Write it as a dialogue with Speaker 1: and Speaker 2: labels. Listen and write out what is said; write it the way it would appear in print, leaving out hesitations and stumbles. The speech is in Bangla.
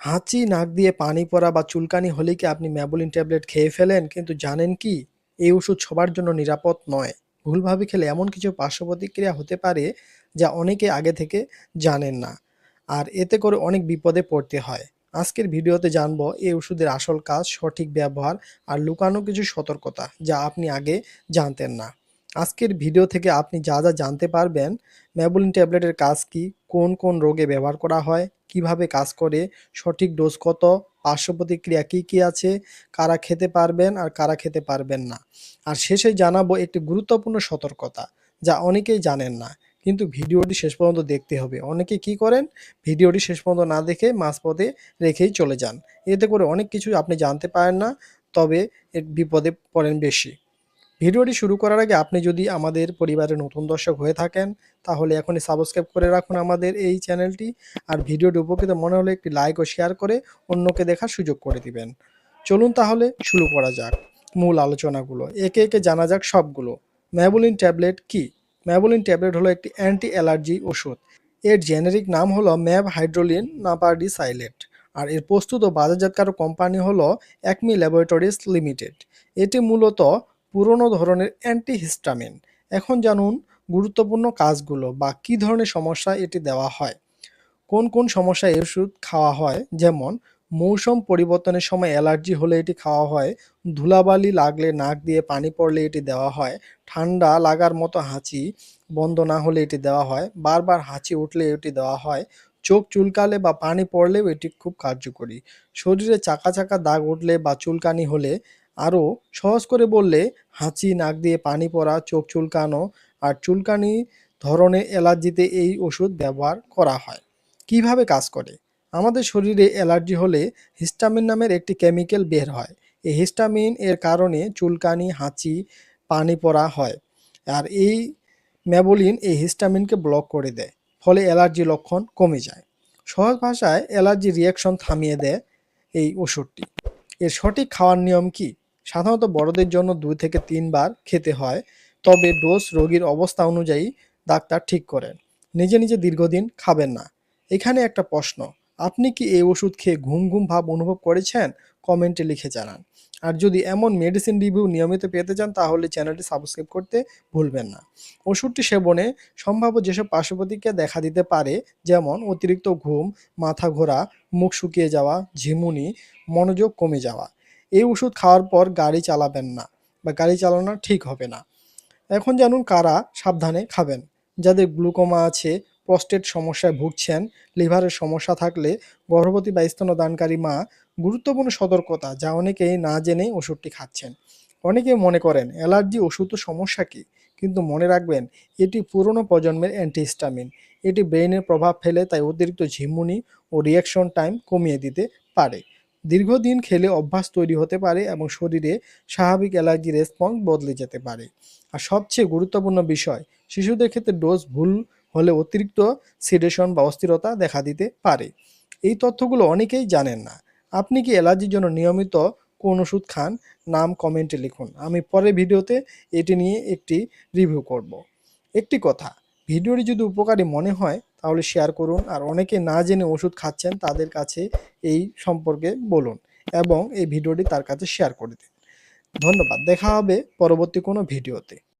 Speaker 1: হাঁচি, নাক দিয়ে পানি পড়া বা চুলকানি হলে কি আপনি ম্যাবলিন ট্যাবলেট খেয়ে ফেলেন, কিন্তু জানেন কি এই ওষুধ সবার জন্য নিরাপদ নয়। ভুলভাবে খেলে এমন কিছু পার্শ্ব প্রতিক্রিয়া হতে পারে যা অনেকে আগে থেকে জানেন না, আর এতে করে অনেক বিপদে পড়তে হয়। আজকের ভিডিওতে জানবো এই ওষুধের আসল কাজ, সঠিক ব্যবহার আর লুকানো কিছু সতর্কতা যা আপনি আগে জানতেন না। আজকের ভিডিও থেকে আপনি যা যা জানতে পারবেন: ম্যাবলিন ট্যাবলেটের কাজ কি, কোন কোন রোগে ব্যবহার করা হয়, কিভাবে কাজ করে, সঠিক ডোজ কত, পার্শ্ব প্রতিক্রিয়া কি কি আছে, কারা খেতে পারবেন আর কারা খেতে পারবেন না। আর শেষে জানাবো একটি গুরুত্বপূর্ণ সতর্কতা যা অনেকেই জানেন না, কিন্তু ভিডিওটি শেষ পর্যন্ত দেখতে হবে। অনেকে কি করেন, ভিডিওটি শেষ পর্যন্ত না দেখে মাঝপথে রেখেই চলে যান। এতে করে অনেক কিছু আপনি জানতে পারেন না, তবে এর বিপদে পড়েন বেশি। ভিডিওটি শুরু করার আগে আপনি যদি আমাদের পরিবারের নতুন দর্শক হয়ে থাকেন, তাহলে এখনই সাবস্ক্রাইব করে রাখুন আমাদের এই চ্যানেলটি। আর ভিডিওটি উপকৃত মনে হলে একটি লাইক ও শেয়ার করে অন্যকে দেখার সুযোগ করে দিবেন। চলুন তাহলে শুরু করা যাক মূল আলোচনাগুলো, একে একে জানা যাক সবগুলো। ম্যাবলিন ট্যাবলেট কি? ম্যাবলিন ট্যাবলেট হলো একটি অ্যান্টি অ্যালার্জি ওষুধ। এর জেনেরিক নাম হলো ম্যাব হাইড্রোলিন নাপারডিসাইলেট, আর এর প্রস্তুত ও বাজারজাতকারক কোম্পানি হলো অ্যাকমি ল্যাবরেটরিজ লিমিটেড। এটি মূলত পুরনো ধরনের অ্যান্টিহিস্টামিন। এখন জানুন গুরুত্বপূর্ণ কাজগুলো বা কী ধরনের সমস্যা এটি দেওয়া হয়। কোন কোন সমস্যায় এই ওষুধ খাওয়া হয়, যেমন মৌসুম পরিবর্তনের সময় অ্যালার্জি হলে এটি খাওয়া হয়, ধুলাবালি লাগলে, নাক দিয়ে পানি পড়লে এটি দেওয়া হয়, ঠান্ডা লাগার মতো হাঁচি বন্ধ না হলে এটি দেওয়া হয়, বারবার হাঁচি উঠলে এটি দেওয়া হয়, চোখ চুলকালে বা পানি পড়লেও এটি খুব কার্যকরী, শরীরে চাকা চাকা দাগ উঠলে বা চুলকানি হলে, আরও সহজ করে বললে হাঁচি, নাক দিয়ে পানি পড়া, চোখ চুলকানো আর চুলকানি ধরনের অ্যালার্জিতে এই ওষুধ ব্যবহার করা হয়। কিভাবে কাজ করে? আমাদের শরীরে অ্যালার্জি হলে হিস্টামিন নামের একটি কেমিক্যাল বের হয়। এই হিস্টামিন এর কারণে চুলকানি, হাঁচি, পানি পড়া হয়। আর এই ম্যাবলিন এই হিস্টামিনকে ব্লক করে দেয়, ফলে অ্যালার্জি লক্ষণ কমে যায়। সহজ ভাষায় অ্যালার্জি রিয়াকশন থামিয়ে দেয় এই ওষুধটি। এর সঠিক খাওয়ার নিয়ম কি? সাধারণত বড়দের জন্য 2 থেকে 3 বার খেতে হয়, তবে ডোজ রোগীর অবস্থা অনুযায়ী ডাক্তার ঠিক করেন। নিজে নিজে দীর্ঘদিন খাবেন না। এখানে একটা প্রশ্ন: আপনি কি এই ওষুধ খেয়ে ঘুম ঘুম ভাব অনুভব করেছেন? কমেন্টে লিখে জানান। আর যদি এমন মেডিসিন রিভিউ নিয়মিত পেতে চান, তাহলে চ্যানেলটি সাবস্ক্রাইব করতে ভুলবেন না। ওষুধটি সেবনে সম্ভাব্য যেসব পার্শ্ব প্রতিক্রিয়া দেখা দিতে পারে, যেমন অতিরিক্ত ঘুম, মাথা ঘোরা, মুখ শুকিয়ে যাওয়া, ঝিমুনি, মনোযোগ কমে যাওয়া। এই ওষুধ খাওয়ার পর গাড়ি চালাবেন না বা গাড়ি চালানো ঠিক হবে না। এখন জানুন কারা সাবধানে খাবেন: যাদের গ্লুকোমা আছে, প্রস্টেট সমস্যায় ভুগছেন, লিভারের সমস্যা থাকলে, গর্ভবতী বা স্তন্যদানকারী মা। গুরুত্বপূর্ণ সতর্কতা যা অনেকেই না জেনেই ওষুধটি খাচ্ছেন। অনেকেই মনে করেন অ্যালার্জি ওষুধ তো, সমস্যা কি? কিন্তু মনে রাখবেন, এটি পুরনো প্রজন্মের অ্যান্টিহিস্টামিন। এটি ব্রেইনের প্রভাব ফেলে, তাই অতিরিক্ত ঝিমুনি ও রিঅ্যাকশন টাইম কমিয়ে দিতে পারে। দীর্ঘদিন খেলে অভ্যাস তৈরি হতে পারে এবং শরীরে স্বাভাবিক অ্যালার্জি রেসপন্স বদলে যেতে পারে। আর সবচেয়ে গুরুত্বপূর্ণ বিষয়, শিশুদের ক্ষেত্রে ডোজ ভুল হলে অতিরিক্ত সিডেশন বা অস্থিরতা দেখা দিতে পারে। এই তথ্যগুলো অনেকেই জানেন না। আপনি কি অ্যালার্জির জন্য নিয়মিত কোন ওষুধ খান? নাম কমেন্টে লিখুন, আমি পরের ভিডিওতে এটি নিয়ে একটি রিভিউ করব। একটি কথা, ভিডিওটি যদি উপকারী মনে হয় তাহলে শেয়ার করুন, আর অনেকে না জেনে ওষুধ খাচ্ছেন তাদের কাছে এই সম্পর্কে বলুন এবং এই ভিডিওটি তার কাছে শেয়ার করে দিন। ধন্যবাদ, দেখা হবে পরবর্তী কোনো ভিডিওতে।